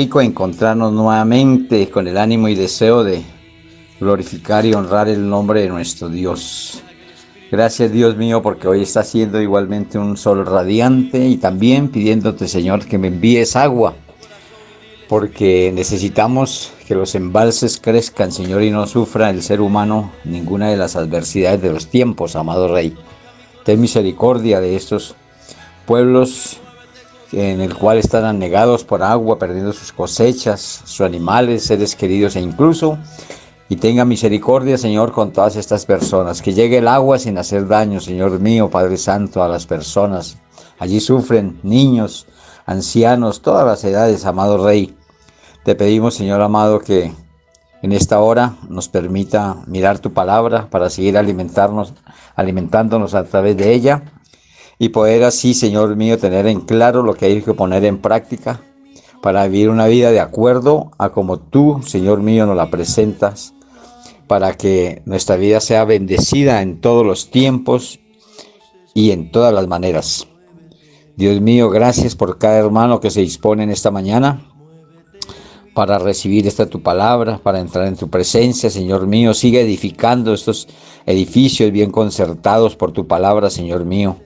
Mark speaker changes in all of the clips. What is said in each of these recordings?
Speaker 1: Rico encontrarnos nuevamente con el ánimo y deseo de glorificar y honrar el nombre de nuestro Dios. Gracias, Dios mío, porque hoy está siendo igualmente un sol radiante y también pidiéndote, Señor, que me envíes agua, porque necesitamos que los embalses crezcan, Señor, y no sufra el ser humano ninguna de las adversidades de los tiempos, amado Rey. Ten misericordia de estos pueblos en el cual están anegados por agua, perdiendo sus cosechas, sus animales, seres queridos e incluso, y tenga misericordia, Señor, con todas estas personas, que llegue el agua sin hacer daño, Señor mío, Padre Santo, a las personas. Allí sufren niños, ancianos, todas las edades, amado Rey. Te pedimos, Señor amado, que en esta hora nos permita mirar tu palabra para seguir alimentándonos a través de ella, y poder así, Señor mío, tener en claro lo que hay que poner en práctica para vivir una vida de acuerdo a como tú, Señor mío, nos la presentas, para que nuestra vida sea bendecida en todos los tiempos y en todas las maneras. Dios mío, gracias por cada hermano que se dispone en esta mañana para recibir tu palabra, para entrar en tu presencia, Señor mío. Sigue edificando estos edificios bien concertados por tu palabra, Señor mío,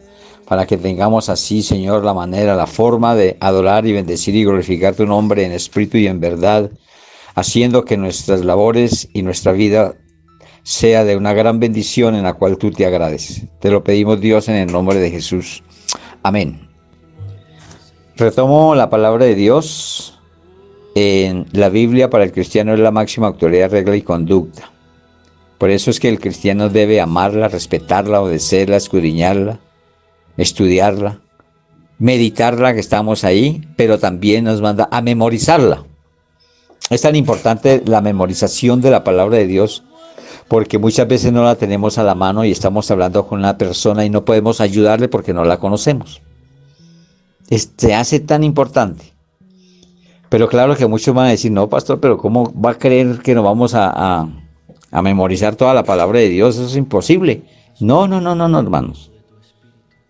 Speaker 1: para que tengamos así, Señor, la manera, la forma de adorar y bendecir y glorificar tu nombre en espíritu y en verdad, haciendo que nuestras labores y nuestra vida sea de una gran bendición en la cual tú te agrades. Te lo pedimos, Dios, en el nombre de Jesús. Amén. Retomo la palabra de Dios. En la Biblia, para el cristiano es la máxima autoridad, regla y conducta. Por eso es que el cristiano debe amarla, respetarla, obedecerla, escudriñarla, estudiarla, meditarla, que estamos ahí, pero también nos manda a memorizarla. Es tan importante la memorización de la palabra de Dios, porque muchas veces no la tenemos a la mano y estamos hablando con una persona y no podemos ayudarle porque no la conocemos. Se hace tan importante. Pero claro que muchos van a decir, no, pastor, pero ¿cómo va a creer que nos vamos a memorizar toda la palabra de Dios? Eso es imposible. No, hermanos.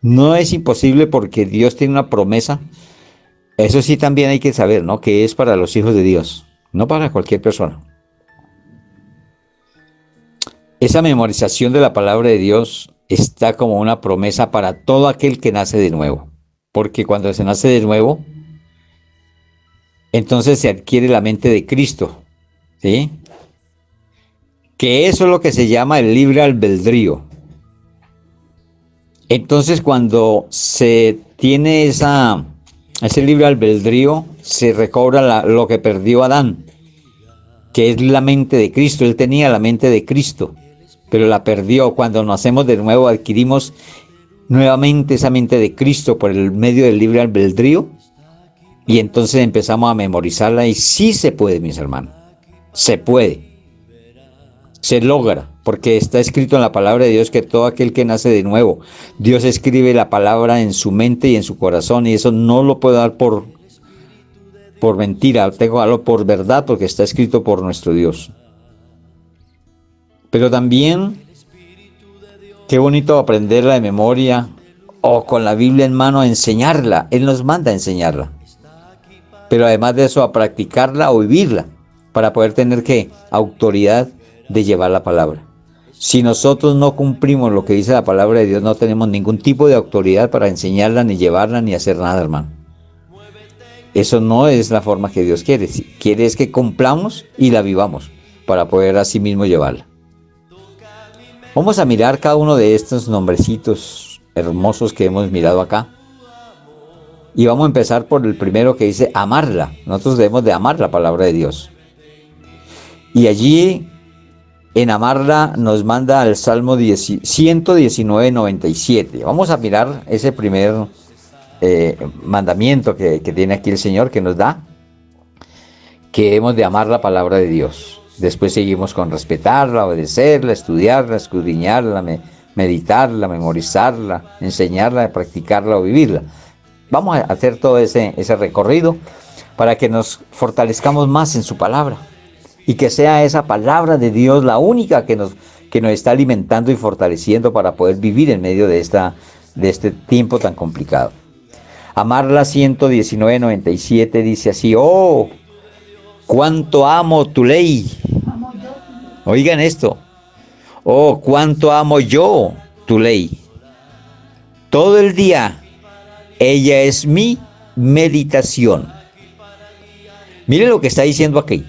Speaker 1: No es imposible, porque Dios tiene una promesa. Eso sí también hay que saber, ¿no? Que es para los hijos de Dios, no para cualquier persona. Esa memorización de la palabra de Dios está como una promesa para todo aquel que nace de nuevo. Porque cuando se nace de nuevo, entonces se adquiere la mente de Cristo, ¿sí? Que eso es lo que se llama el libre albedrío. Entonces, cuando se tiene ese libre albedrío, se recobra lo que perdió Adán, que es la mente de Cristo. Él tenía la mente de Cristo, pero la perdió. Cuando nacemos de nuevo, adquirimos nuevamente esa mente de Cristo por el medio del libre albedrío, y entonces empezamos a memorizarla. Y sí se puede, mis hermanos, se puede, se logra, porque está escrito en la palabra de Dios que todo aquel que nace de nuevo, Dios escribe la palabra en su mente y en su corazón, y eso no lo puedo dar por mentira, tengo que darlo por verdad, porque está escrito por nuestro Dios. Pero también, qué bonito aprenderla de memoria, o con la Biblia en mano, a enseñarla. Él nos manda a enseñarla, pero además de eso, a practicarla o vivirla, para poder tener autoridad de llevar la palabra. Si nosotros no cumplimos lo que dice la palabra de Dios, no tenemos ningún tipo de autoridad para enseñarla, ni llevarla, ni hacer nada, hermano. Eso no es la forma que Dios quiere. Quiere es que cumplamos y la vivamos, para poder así mismo llevarla. Vamos a mirar cada uno de estos nombrecitos hermosos que hemos mirado acá. Y vamos a empezar por el primero, que dice amarla. Nosotros debemos de amar la palabra de Dios. Y allí, en amarla, nos manda al Salmo 119:97. Vamos a mirar ese primer mandamiento que tiene aquí el Señor, que nos da, que hemos de amar la palabra de Dios. Después seguimos con respetarla, obedecerla, estudiarla, escudriñarla, meditarla, memorizarla, enseñarla, practicarla o vivirla. Vamos a hacer todo ese recorrido para que nos fortalezcamos más en su palabra, y que sea esa palabra de Dios la única que nos está alimentando y fortaleciendo para poder vivir en medio de este tiempo tan complicado. Amarla 119:97 dice así: oh, cuánto amo tu ley. Oigan esto. Oh, cuánto amo yo tu ley. Todo el día ella es mi meditación. Mire lo que está diciendo aquí.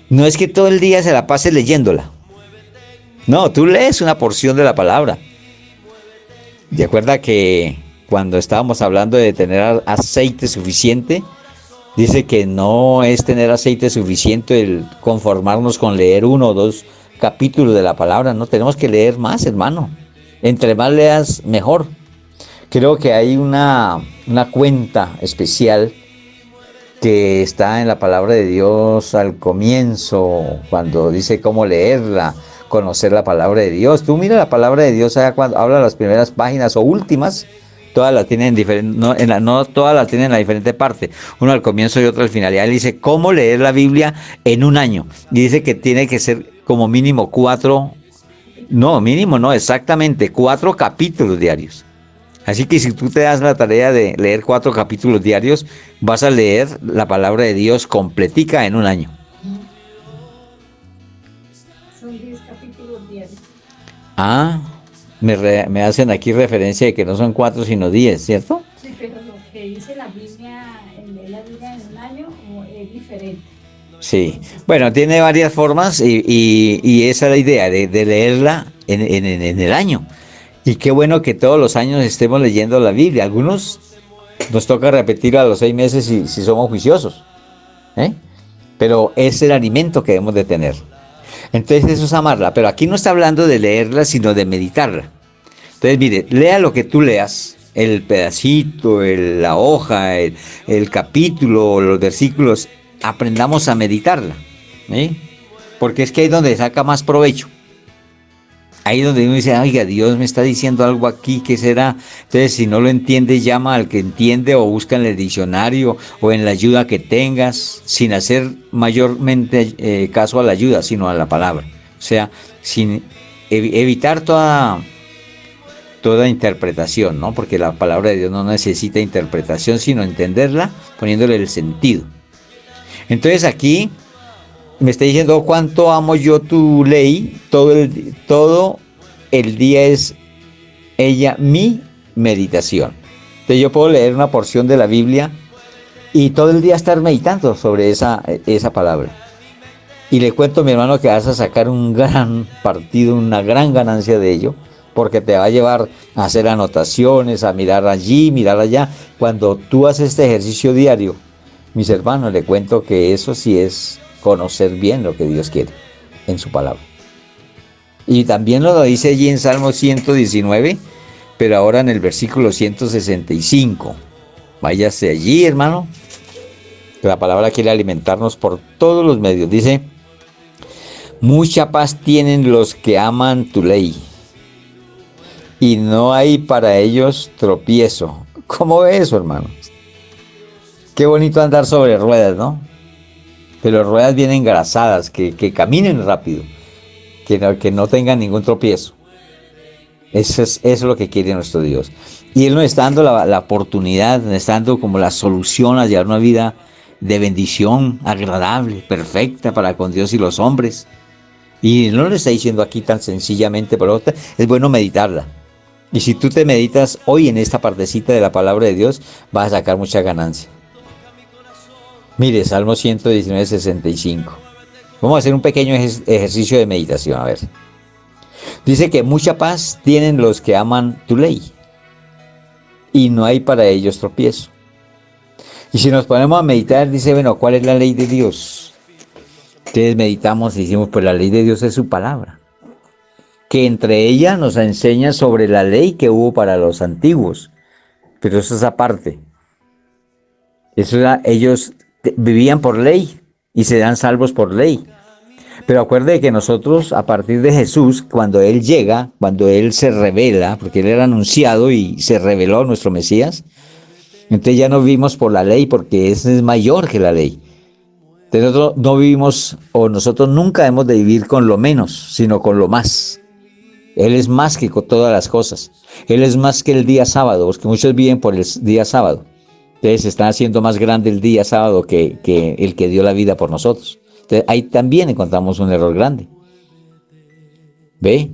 Speaker 1: No es que todo el día se la pase leyéndola. No, tú lees una porción de la palabra. ¿De acuerdo que cuando estábamos hablando de tener aceite suficiente, dice que no es tener aceite suficiente el conformarnos con leer 1 o 2 capítulos de la palabra? No, tenemos que leer más, hermano. Entre más leas, mejor. Creo que hay una cuenta especial que está en la palabra de Dios al comienzo, cuando dice cómo leerla, conocer la palabra de Dios. Tú mira la palabra de Dios, cuando habla las primeras páginas o últimas, todas las tienen en diferente, no todas las tienen en la diferente parte, uno al comienzo y otro al final. Y ahí dice cómo leer la Biblia en un año. Y dice que tiene que ser como mínimo 4, no, mínimo no, exactamente 4 capítulos diarios. Así que si tú te das la tarea de leer 4 capítulos diarios, vas a leer la palabra de Dios completica en un año.
Speaker 2: Son 10 capítulos diarios.
Speaker 1: Ah, me hacen aquí referencia de que no son 4 sino 10, ¿cierto?
Speaker 2: Sí, pero lo que dice la Biblia, el de la Biblia en un año es diferente.
Speaker 1: Sí, bueno, tiene varias formas y esa es la idea de leerla en el año. Y qué bueno que todos los años estemos leyendo la Biblia. Algunos nos toca repetir a los 6 meses si somos juiciosos, ¿eh? Pero es el alimento que debemos de tener. Entonces eso es amarla, pero aquí no está hablando de leerla, sino de meditarla. Entonces mire, lea lo que tú leas, el pedacito, la hoja, el capítulo, los versículos, aprendamos a meditarla, ¿eh? Porque es que ahí es donde saca más provecho. Ahí donde uno dice, oiga, Dios me está diciendo algo aquí, ¿qué será? Entonces, si no lo entiende, llama al que entiende o busca en el diccionario o en la ayuda que tengas, sin hacer mayormente caso a la ayuda, sino a la palabra. O sea, sin evitar toda interpretación, ¿no? Porque la palabra de Dios no necesita interpretación, sino entenderla poniéndole el sentido. Entonces aquí me está diciendo cuánto amo yo tu ley, todo el día es ella mi meditación. Entonces yo puedo leer una porción de la Biblia y todo el día estar meditando sobre esa palabra. Y le cuento a mi hermano que vas a sacar un gran partido, una gran ganancia de ello, porque te va a llevar a hacer anotaciones, a mirar allí, mirar allá. Cuando tú haces este ejercicio diario, mis hermanos, le cuento que eso sí es conocer bien lo que Dios quiere en su palabra. Y también lo dice allí en Salmo 119, pero ahora en el versículo 165. Váyase allí, hermano, que la palabra quiere alimentarnos por todos los medios. Dice, mucha paz tienen los que aman tu ley, y no hay para ellos tropiezo. ¿Cómo ve eso, hermano? Qué bonito andar sobre ruedas, ¿no? Pero las ruedas bien engrasadas, que caminen rápido, que no tengan ningún tropiezo. Eso es lo que quiere nuestro Dios. Y Él nos está dando la oportunidad, nos está dando como la solución a llevar una vida de bendición, agradable, perfecta para con Dios y los hombres. Y no lo está diciendo aquí tan sencillamente, pero es bueno meditarla. Y si tú te meditas hoy en esta partecita de la palabra de Dios, vas a sacar mucha ganancia. Mire, Salmo 119, 65. Vamos a hacer un pequeño ejercicio de meditación, a ver. Dice que mucha paz tienen los que aman tu ley, y no hay para ellos tropiezo. Y si nos ponemos a meditar, dice, bueno, ¿cuál es la ley de Dios? Entonces meditamos y decimos, pues la ley de Dios es su palabra, que entre ella nos enseña sobre la ley que hubo para los antiguos, pero eso es aparte. Eso era, ellos vivían por ley y serán salvos por ley. Pero acuerde que nosotros, a partir de Jesús, cuando Él llega, cuando Él se revela, porque Él era anunciado y se reveló nuestro Mesías, entonces ya no vivimos por la ley, porque ese es mayor que la ley. Entonces nosotros no vivimos, o nosotros nunca hemos de vivir con lo menos, sino con lo más. Él es más que con todas las cosas. Él es más que el día sábado, porque muchos viven por el día sábado. Entonces se está haciendo más grande el día sábado que el que dio la vida por nosotros. Entonces ahí también encontramos un error grande. ¿Ve?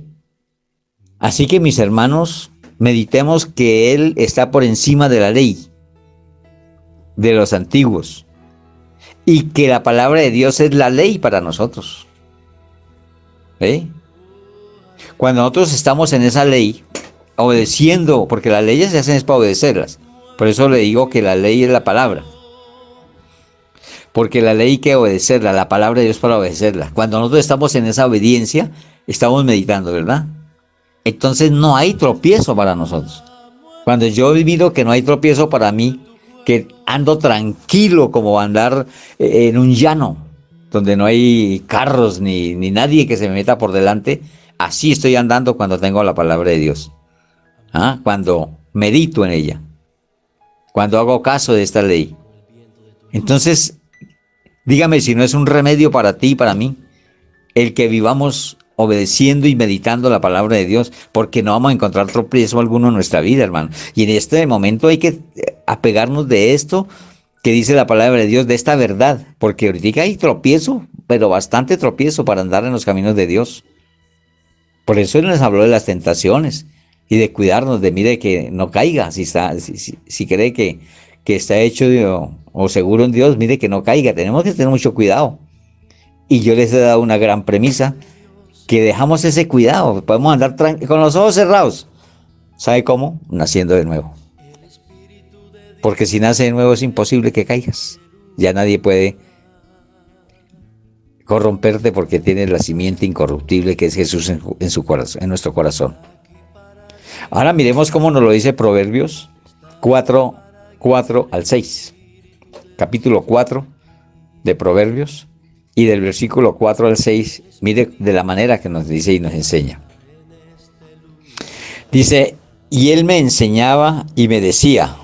Speaker 1: Así que mis hermanos, meditemos que Él está por encima de la ley, de los antiguos, y que la palabra de Dios es la ley para nosotros. ¿Ve? Cuando nosotros estamos en esa ley, obedeciendo, porque las leyes se hacen es para obedecerlas. Por eso le digo que la ley es la palabra. Porque la ley hay que obedecerla, la palabra de Dios para obedecerla. Cuando nosotros estamos en esa obediencia, estamos meditando, ¿verdad? Entonces no hay tropiezo para nosotros. Cuando yo he vivido que no hay tropiezo para mí, que ando tranquilo como andar en un llano, donde no hay carros ni nadie que se me meta por delante, así estoy andando cuando tengo la palabra de Dios. ¿Ah? Cuando medito en ella, cuando hago caso de esta ley. Entonces, dígame si no es un remedio para ti y para mí, el que vivamos obedeciendo y meditando la palabra de Dios, porque no vamos a encontrar tropiezo alguno en nuestra vida, hermano. Y en este momento hay que apegarnos de esto que dice la palabra de Dios, de esta verdad, porque ahorita hay tropiezo, pero bastante tropiezo para andar en los caminos de Dios. Por eso Él nos habló de las tentaciones y de cuidarnos, de mire que no caiga, si cree que está hecho o seguro en Dios, mire que no caiga, tenemos que tener mucho cuidado. Y yo les he dado una gran premisa, que dejamos ese cuidado, podemos andar con los ojos cerrados. ¿Sabe cómo? Naciendo de nuevo. Porque si nace de nuevo es imposible que caigas. Ya nadie puede corromperte porque tienes la simiente incorruptible que es Jesús en su corazón, en nuestro corazón. Ahora miremos cómo nos lo dice Proverbios 4 al 6. Capítulo 4 de Proverbios. Y del versículo 4 al 6, mire de la manera que nos dice y nos enseña. Dice, y Él me enseñaba y me decía,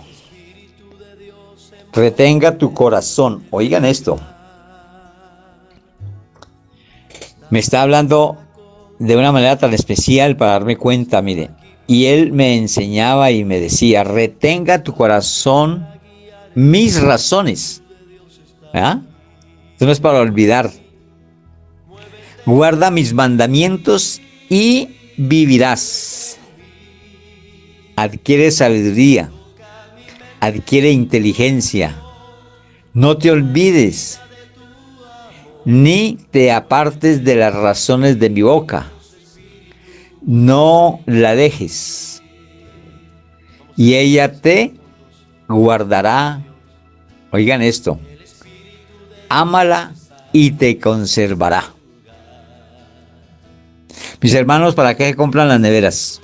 Speaker 1: retenga tu corazón. Oigan esto. Me está hablando de una manera tan especial para darme cuenta, mire. Y Él me enseñaba y me decía, retenga tu corazón mis razones. ¿Ah? Esto no es para olvidar. Guarda mis mandamientos y vivirás. Adquiere sabiduría. Adquiere inteligencia. No te olvides, ni te apartes de las razones de mi boca. No la dejes. Y ella te guardará. Oigan esto. Ámala y te conservará. Mis hermanos, ¿para qué se compran las neveras?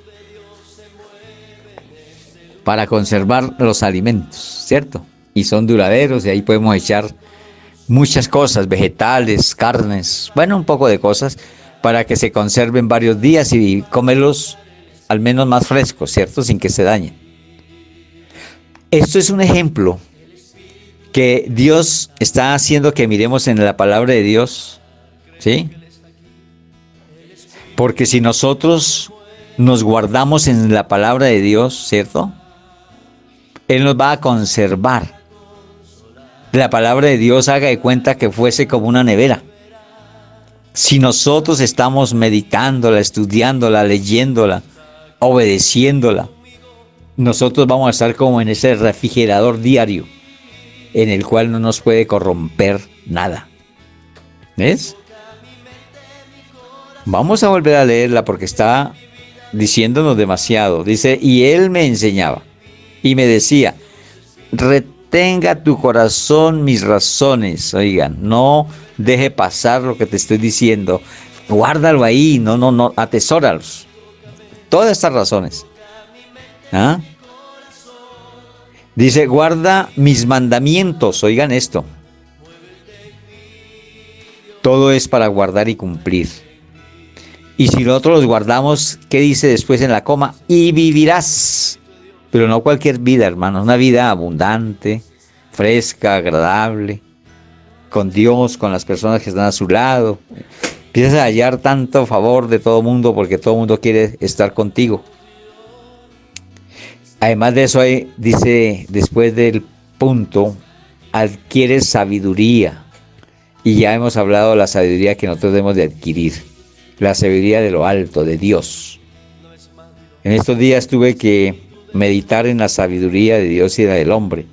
Speaker 1: Para conservar los alimentos, ¿cierto? Y son duraderos y ahí podemos echar muchas cosas, vegetales, carnes, bueno, un poco de cosas para que se conserven varios días y comerlos al menos más frescos, ¿cierto? Sin que se dañen. Esto es un ejemplo que Dios está haciendo que miremos en la palabra de Dios, ¿sí? Porque si nosotros nos guardamos en la palabra de Dios, ¿cierto? Él nos va a conservar. La palabra de Dios, haga de cuenta que fuese como una nevera. Si nosotros estamos meditándola, estudiándola, leyéndola, obedeciéndola, nosotros vamos a estar como en ese refrigerador diario, en el cual no nos puede corromper nada. ¿Ves? Vamos a volver a leerla porque está diciéndonos demasiado. Dice, y Él me enseñaba y me decía, retenga tu corazón mis razones. Oigan, no deje pasar lo que te estoy diciendo. Guárdalo ahí, no, atesóralos. Todas estas razones. ¿Ah? Dice, guarda mis mandamientos. Oigan esto. Todo es para guardar y cumplir. Y si nosotros los guardamos, ¿qué dice después en la coma? Y vivirás. Pero no cualquier vida, hermanos. Una vida abundante, fresca, agradable, con Dios, con las personas que están a su lado. Empiezas a hallar tanto favor de todo mundo porque todo mundo quiere estar contigo. Además de eso, dice después del punto, adquieres sabiduría. Y ya hemos hablado de la sabiduría que nosotros debemos de adquirir. La sabiduría de lo alto, de Dios. En estos días tuve que meditar en la sabiduría de Dios y la del hombre.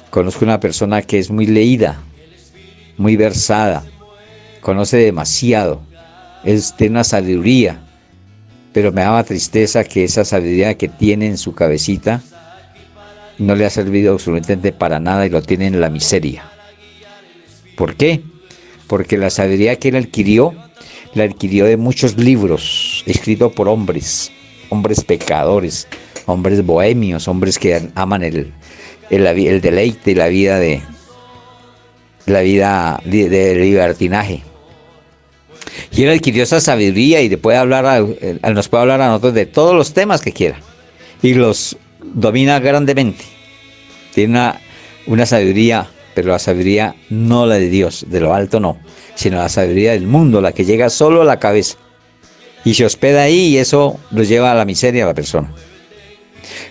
Speaker 1: Conozco una persona que es muy leída, muy versada, conoce demasiado, tiene una sabiduría, pero me daba tristeza que esa sabiduría que tiene en su cabecita no le ha servido absolutamente para nada y lo tiene en la miseria. ¿Por qué? Porque la sabiduría que él adquirió, la adquirió de muchos libros escritos por hombres pecadores, hombres bohemios, hombres que aman el deleite y la vida de libertinaje. Y él adquirió esa sabiduría y nos puede hablar a nosotros de todos los temas que quiera. Y los domina grandemente. Tiene una sabiduría, pero la sabiduría no la de Dios, de lo alto no, sino la sabiduría del mundo, la que llega solo a la cabeza. Y se hospeda ahí y eso nos lleva a la miseria a la persona.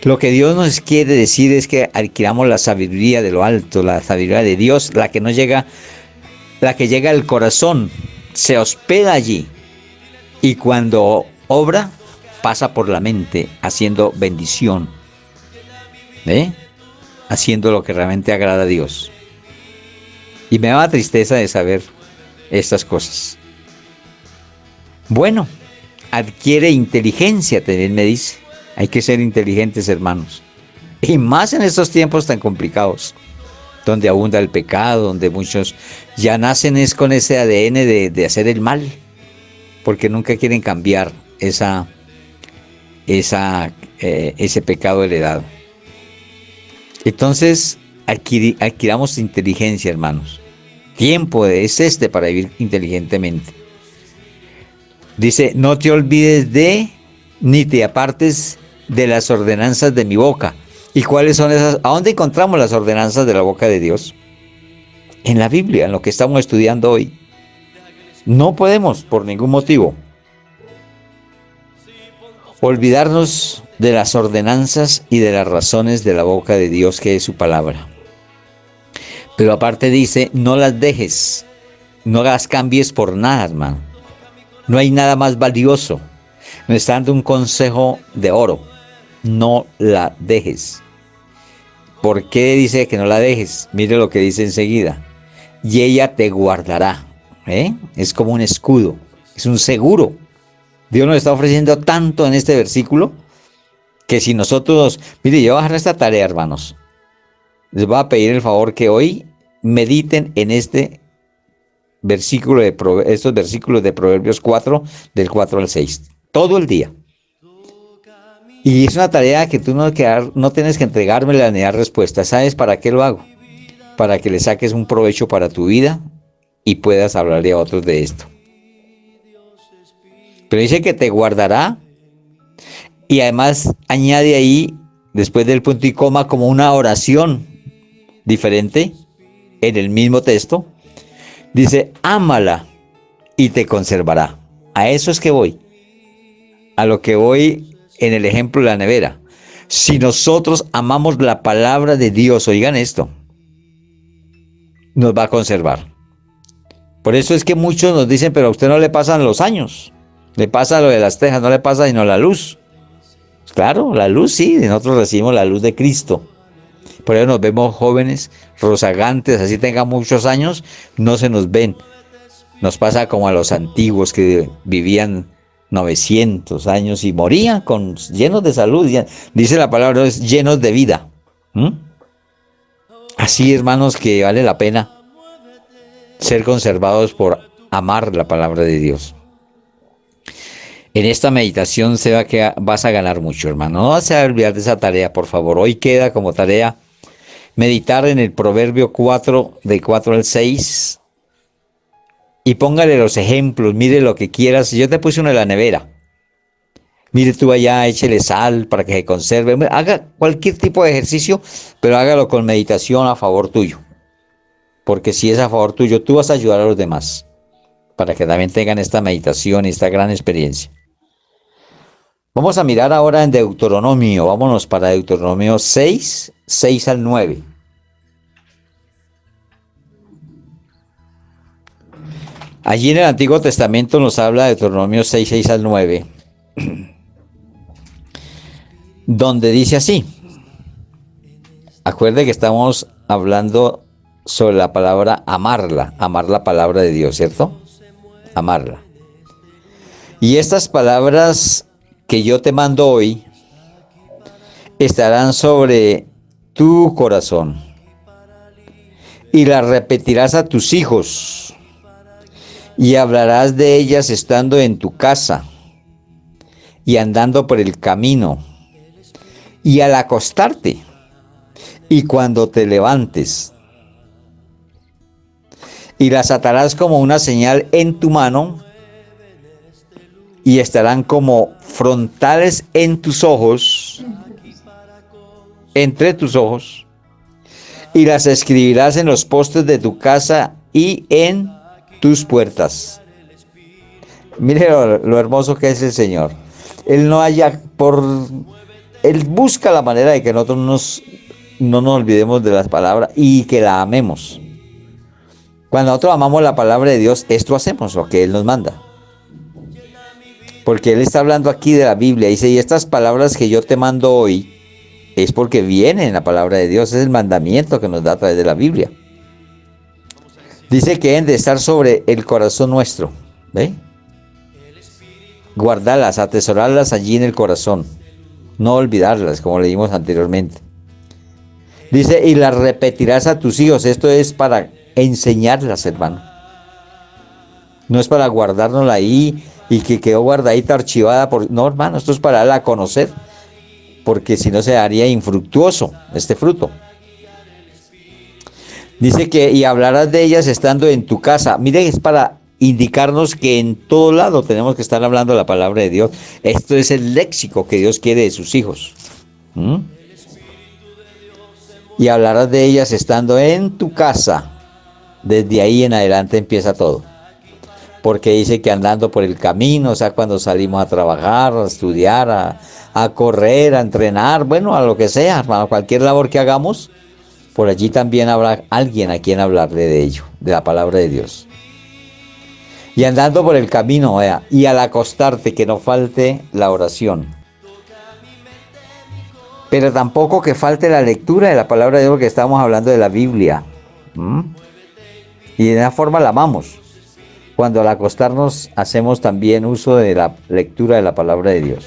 Speaker 1: Lo que Dios nos quiere decir es que adquiramos la sabiduría de lo alto, la sabiduría de Dios, la que llega al corazón, se hospeda allí. Y cuando obra, pasa por la mente, haciendo bendición, haciendo lo que realmente agrada a Dios. Y me daba tristeza de saber estas cosas. Bueno, adquiere inteligencia, también me dice. Hay que ser inteligentes, hermanos. Y más en estos tiempos tan complicados, donde abunda el pecado, donde muchos ya nacen es con ese ADN de hacer el mal, porque nunca quieren cambiar ese pecado heredado. Entonces, adquiramos inteligencia, hermanos. Tiempo es este para vivir inteligentemente. Dice, no te olvides ni te apartes de las ordenanzas de mi boca. ¿Y cuáles son esas? ¿A dónde encontramos las ordenanzas de la boca de Dios? En la Biblia, en lo que estamos estudiando hoy. No podemos, por ningún motivo, olvidarnos de las ordenanzas y de las razones de la boca de Dios, que es su palabra. Pero aparte dice, no las dejes, no las cambies por nada, hermano. No hay nada más valioso. Me está dando un consejo de oro. No la dejes. ¿Por qué dice que no la dejes? Mire lo que dice enseguida. Y ella te guardará. Es como un escudo. Es un seguro. Dios nos está ofreciendo tanto en este versículo que si nosotros... Mire, yo voy a dejar esta tarea, hermanos. Les voy a pedir el favor que hoy mediten en estos versículos de Proverbios 4, del 4 al 6. Todo el día. Y es una tarea que tú no tienes que entregármela ni dar respuesta. ¿Sabes para qué lo hago? Para que le saques un provecho para tu vida y puedas hablarle a otros de esto. Pero dice que te guardará y además añade ahí, después del punto y coma, como una oración diferente en el mismo texto. Dice, ámala y te conservará. A eso es que voy. A lo que voy en el ejemplo de la nevera. Si nosotros amamos la palabra de Dios, oigan esto, nos va a conservar. Por eso es que muchos nos dicen, pero a usted no le pasan los años. Le pasa lo de las tejas, no le pasa sino la luz. Claro, la luz sí, nosotros recibimos la luz de Cristo. Por eso nos vemos jóvenes, rozagantes, así tengan muchos años, no se nos ven. Nos pasa como a los antiguos que vivían 900 años y morían llenos de salud. Dice la palabra, es llenos de vida. Así, hermanos, que vale la pena ser conservados por amar la palabra de Dios. En esta meditación se va que vas a ganar mucho, hermano. No vas a olvidar de esa tarea, por favor. Hoy queda como tarea meditar en el Proverbio 4, de 4 al 6. Y póngale los ejemplos, mire lo que quieras. Yo te puse uno en la nevera. Mire tú allá, échele sal para que se conserve. Haga cualquier tipo de ejercicio, pero hágalo con meditación a favor tuyo. Porque si es a favor tuyo, tú vas a ayudar a los demás. Para que también tengan esta meditación y esta gran experiencia. Vamos a mirar ahora en Deuteronomio. Vámonos para Deuteronomio 6, 6 al 9. Allí en el Antiguo Testamento nos habla de Deuteronomio 6, 6 al 9, donde dice así. Acuerde que estamos hablando sobre la palabra amarla, amar la palabra de Dios, ¿cierto? Amarla. Y estas palabras que yo te mando hoy estarán sobre tu corazón y las repetirás a tus hijos y hablarás de ellas estando en tu casa y andando por el camino y al acostarte y cuando te levantes. Y las atarás como una señal en tu mano y estarán como frontales en tus ojos, entre tus ojos, y las escribirás en los postes de tu casa y en tus puertas. Mire lo hermoso que es el Señor. Él Él busca la manera de que nosotros no nos olvidemos de las palabras y que la amemos. Cuando nosotros amamos la palabra de Dios, esto hacemos, lo que Él nos manda. Porque Él está hablando aquí de la Biblia. Dice, y estas palabras que yo te mando hoy, es porque vienen en la palabra de Dios. Es el mandamiento que nos da a través de la Biblia. Dice que deben de estar sobre el corazón nuestro. ¿Ve? Guardarlas, atesorarlas allí en el corazón. No olvidarlas, como leímos anteriormente. Dice, y las repetirás a tus hijos. Esto es para enseñarlas, hermano. No es para guardárnosla ahí y que quedó guardadita, archivada. No, hermano, esto es para darla a conocer. Porque si no se haría infructuoso este fruto. Dice que, y hablarás de ellas estando en tu casa. Mire, es para indicarnos que en todo lado tenemos que estar hablando la palabra de Dios. Esto es el léxico que Dios quiere de sus hijos. Y hablarás de ellas estando en tu casa. Desde ahí en adelante empieza todo. Porque dice que andando por el camino, o sea, cuando salimos a trabajar, a estudiar, a correr, a entrenar, bueno, a lo que sea, hermano, cualquier labor que hagamos, por allí también habrá alguien a quien hablarle de ello, de la palabra de Dios. Y andando por el camino, vea, y al acostarte, que no falte la oración. Pero tampoco que falte la lectura de la palabra de Dios, porque estamos hablando de la Biblia. Y de esa forma la amamos. Cuando al acostarnos hacemos también uso de la lectura de la palabra de Dios.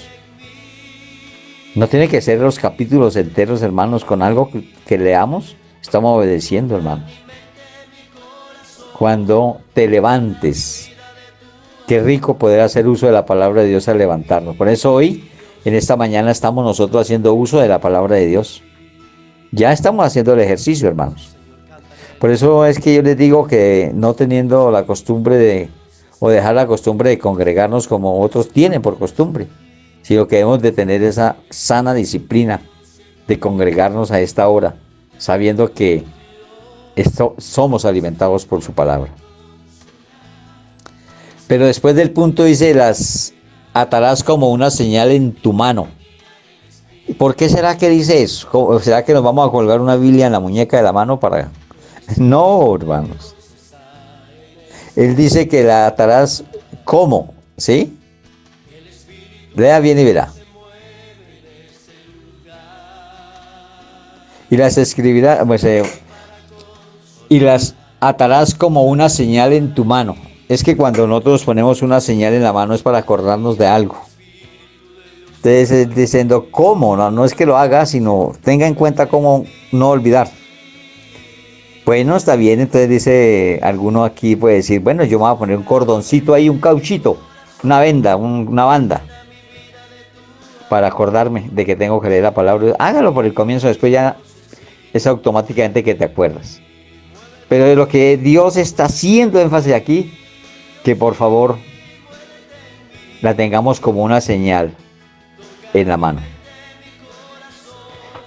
Speaker 1: No tiene que ser los capítulos enteros, hermanos, con algo que leamos. Estamos obedeciendo, hermanos. Cuando te levantes, qué rico poder hacer uso de la palabra de Dios al levantarnos. Por eso hoy, en esta mañana, estamos nosotros haciendo uso de la palabra de Dios. Ya estamos haciendo el ejercicio, hermanos. Por eso es que yo les digo que no teniendo la costumbre o dejar la costumbre de congregarnos como otros tienen por costumbre, sino que debemos de tener esa sana disciplina de congregarnos a esta hora, sabiendo que somos alimentados por su palabra. Pero después del punto dice, las atarás como una señal en tu mano. ¿Por qué será que dice eso? ¿Será que nos vamos a colgar una Biblia en la muñeca de la mano para...? No, hermanos. Él dice que la atarás ¿cómo? ¿Sí? Lea bien y verá. Y las escribirás, y las atarás como una señal en tu mano. Es que cuando nosotros ponemos una señal en la mano es para acordarnos de algo. Entonces diciendo cómo, no es que lo haga, sino tenga en cuenta cómo no olvidar. Bueno, está bien, entonces dice alguno aquí, puede decir, bueno, yo me voy a poner un cordoncito ahí, un cauchito, una venda, una banda, para acordarme de que tengo que leer la palabra. Hágalo por el comienzo, después ya es automáticamente que te acuerdas. Pero de lo que Dios está haciendo énfasis aquí, que por favor la tengamos como una señal en la mano.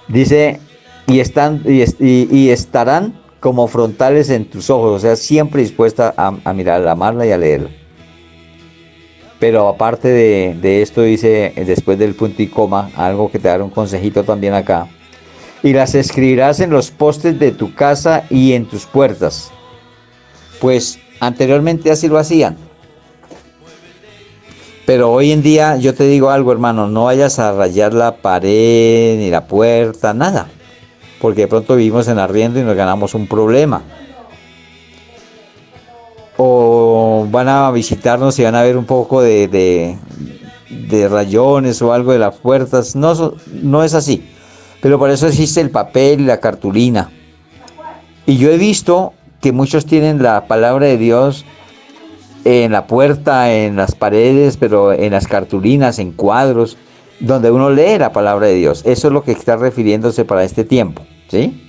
Speaker 1: Dice, y estarán como frontales en tus ojos, o sea, siempre dispuesta a mirarla, a amarla y a leerla. Pero aparte de esto dice, después del punto y coma, algo que te dará un consejito también acá. Y las escribirás en los postes de tu casa y en tus puertas. Pues Anteriormente así lo hacían. Pero hoy en día yo te digo algo, hermano, no vayas a rayar la pared ni la puerta, nada. Porque de pronto vivimos en arriendo y nos ganamos un problema. O van a visitarnos y van a ver un poco de rayones o algo de las puertas. No, no es así. Pero por eso existe el papel y la cartulina. Y yo he visto que muchos tienen la palabra de Dios en la puerta, en las paredes, pero en las cartulinas, en cuadros, donde uno lee la palabra de Dios. Eso es lo que está refiriéndose para este tiempo, ¿sí?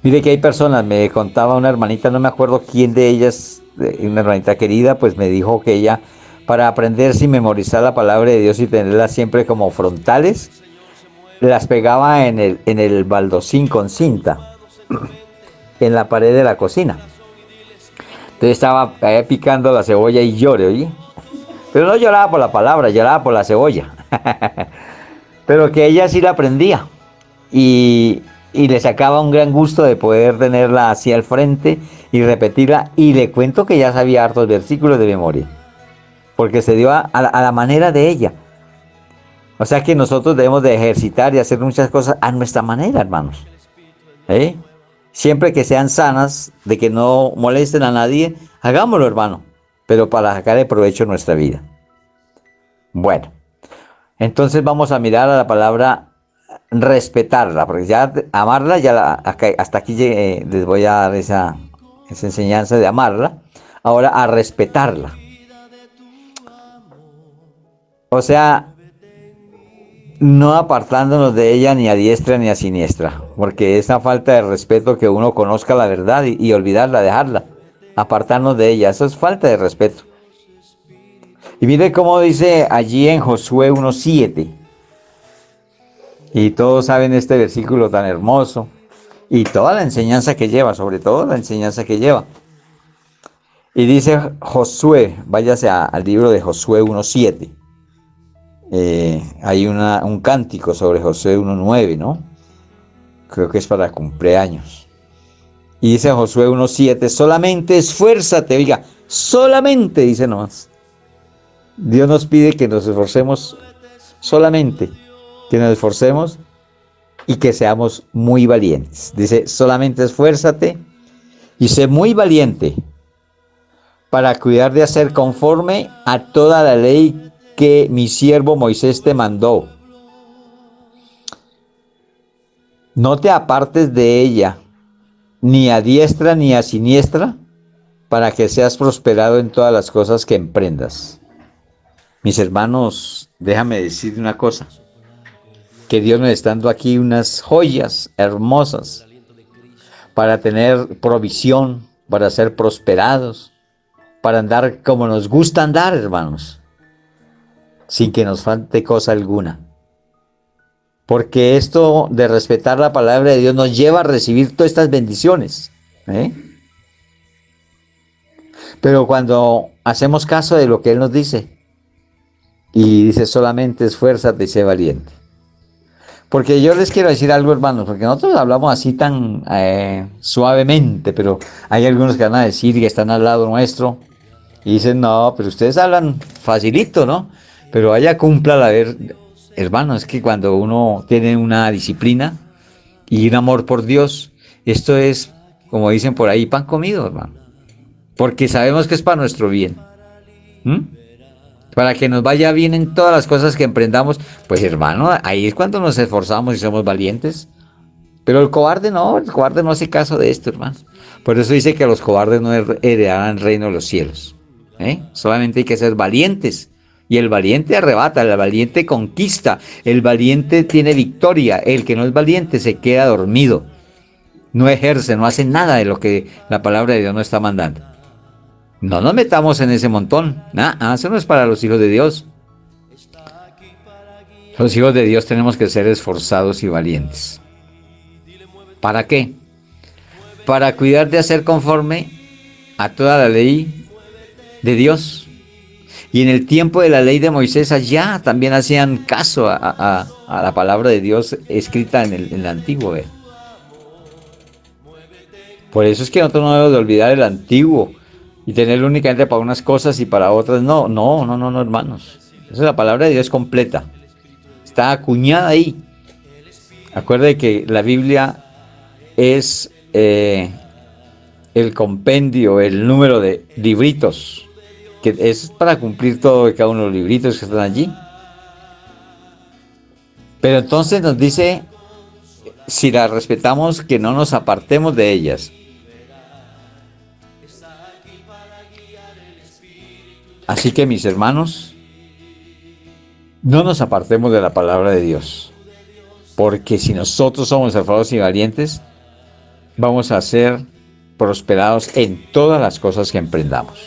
Speaker 1: Mire que hay personas, me contaba una hermanita, no me acuerdo quién de ellas, una hermanita querida, pues me dijo que ella, para aprenderse y memorizar la palabra de Dios y tenerla siempre como frontales, las pegaba en el baldosín con cinta, en la pared de la cocina. Entonces estaba ahí picando la cebolla y llore, oye. Pero no lloraba por la palabra, lloraba por la cebolla. Pero que ella sí la aprendía. Y le sacaba un gran gusto de poder tenerla así al frente y repetirla. Y le cuento que ya sabía hartos versículos de memoria. Porque se dio a la manera de ella. O sea que nosotros debemos de ejercitar y hacer muchas cosas a nuestra manera, hermanos. ¿Eh? Siempre que sean sanas, de que no molesten a nadie, hagámoslo, hermano. Pero para sacar el provecho de nuestra vida. Bueno, entonces vamos a mirar a la palabra respetarla, porque ya amarla, hasta aquí les voy a dar esa enseñanza de amarla. Ahora a respetarla. O sea, no apartándonos de ella ni a diestra ni a siniestra, porque es una falta de respeto que uno conozca la verdad y olvidarla, dejarla, apartarnos de ella, eso es falta de respeto. Y mire cómo dice allí en Josué 1:7, y todos saben este versículo tan hermoso, y toda la enseñanza que lleva, sobre todo la enseñanza que lleva. Y dice Josué, váyase al libro de Josué 1:7. Hay un cántico sobre Josué 1:9, ¿no? Creo que es para cumpleaños. Y dice Josué 1:7, solamente esfuérzate, oiga, solamente, dice nomás. Dios nos pide que nos esforcemos solamente, que nos esforcemos y que seamos muy valientes. Dice, solamente esfuérzate y sé muy valiente para cuidar de hacer conforme a toda la ley que mi siervo Moisés te mandó. No te apartes de ella, ni a diestra ni a siniestra, para que seas prosperado en todas las cosas que emprendas. Mis hermanos, déjame decir una cosa, que Dios nos está dando aquí unas joyas hermosas para tener provisión, para ser prosperados, para andar como nos gusta andar, hermanos, sin que nos falte cosa alguna. Porque esto de respetar la palabra de Dios nos lleva a recibir todas estas bendiciones, ¿eh? Pero cuando hacemos caso de lo que Él nos dice, y dice solamente esfuérzate y sé valiente. Porque yo les quiero decir algo, hermanos, porque nosotros hablamos así tan suavemente, pero hay algunos que van a decir que están al lado nuestro y dicen, no, pero ustedes hablan facilito, ¿no? Pero vaya, cúmplala, a ver, hermano, es que cuando uno tiene una disciplina y un amor por Dios, esto es, como dicen por ahí, pan comido, hermano. Porque sabemos que es para nuestro bien. Para que nos vaya bien en todas las cosas que emprendamos, pues hermano, ahí es cuando nos esforzamos y somos valientes. Pero el cobarde no hace caso de esto, hermano. Por eso dice que los cobardes no heredarán el reino de los cielos. Solamente hay que ser valientes. Y el valiente arrebata, el valiente conquista, el valiente tiene victoria. El que no es valiente se queda dormido. No ejerce, no hace nada de lo que la palabra de Dios nos está mandando. No nos metamos en ese montón. Eso no es para los hijos de Dios. Los hijos de Dios tenemos que ser esforzados y valientes. ¿Para qué? Para cuidar de hacer conforme a toda la ley de Dios. Y en el tiempo de la ley de Moisés allá también hacían caso a la palabra de Dios escrita en el antiguo. Por eso es que nosotros no debemos de olvidar el antiguo y tenerlo únicamente para unas cosas y para otras no. No, no, no, no, hermanos. Esa es la palabra de Dios completa. Está acuñada ahí. Acuerde que la Biblia es el compendio, el número de libritos, que es para cumplir todo y cada uno de los libritos que están allí. Pero entonces nos dice, si la respetamos, que no nos apartemos de ellas. Así que, mis hermanos, no nos apartemos de la palabra de Dios, porque si nosotros somos afados y valientes, vamos a ser prosperados en todas las cosas que emprendamos.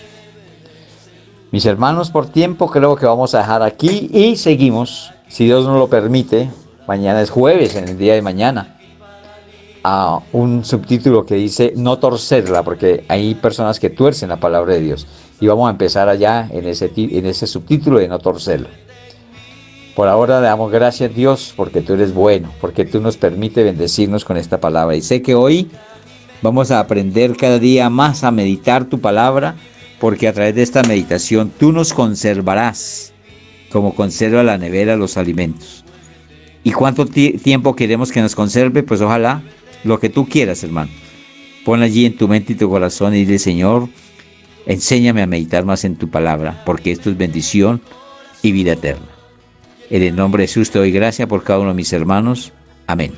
Speaker 1: Mis hermanos, por tiempo creo que vamos a dejar aquí y seguimos, si Dios nos lo permite. Mañana es jueves, en el día de mañana, a un subtítulo que dice no torcerla, porque hay personas que tuercen la palabra de Dios. Y vamos a empezar allá en ese subtítulo de no torcerla. Por ahora le damos gracias a Dios porque tú eres bueno, porque tú nos permites bendecirnos con esta palabra. Y sé que hoy vamos a aprender cada día más a meditar tu palabra, porque a través de esta meditación tú nos conservarás como conserva la nevera los alimentos. ¿Y cuánto tiempo queremos que nos conserve? Pues ojalá lo que tú quieras, hermano. Pon allí en tu mente y tu corazón y dile: Señor, enséñame a meditar más en tu palabra, porque esto es bendición y vida eterna. En el nombre de Jesús te doy gracias por cada uno de mis hermanos. Amén.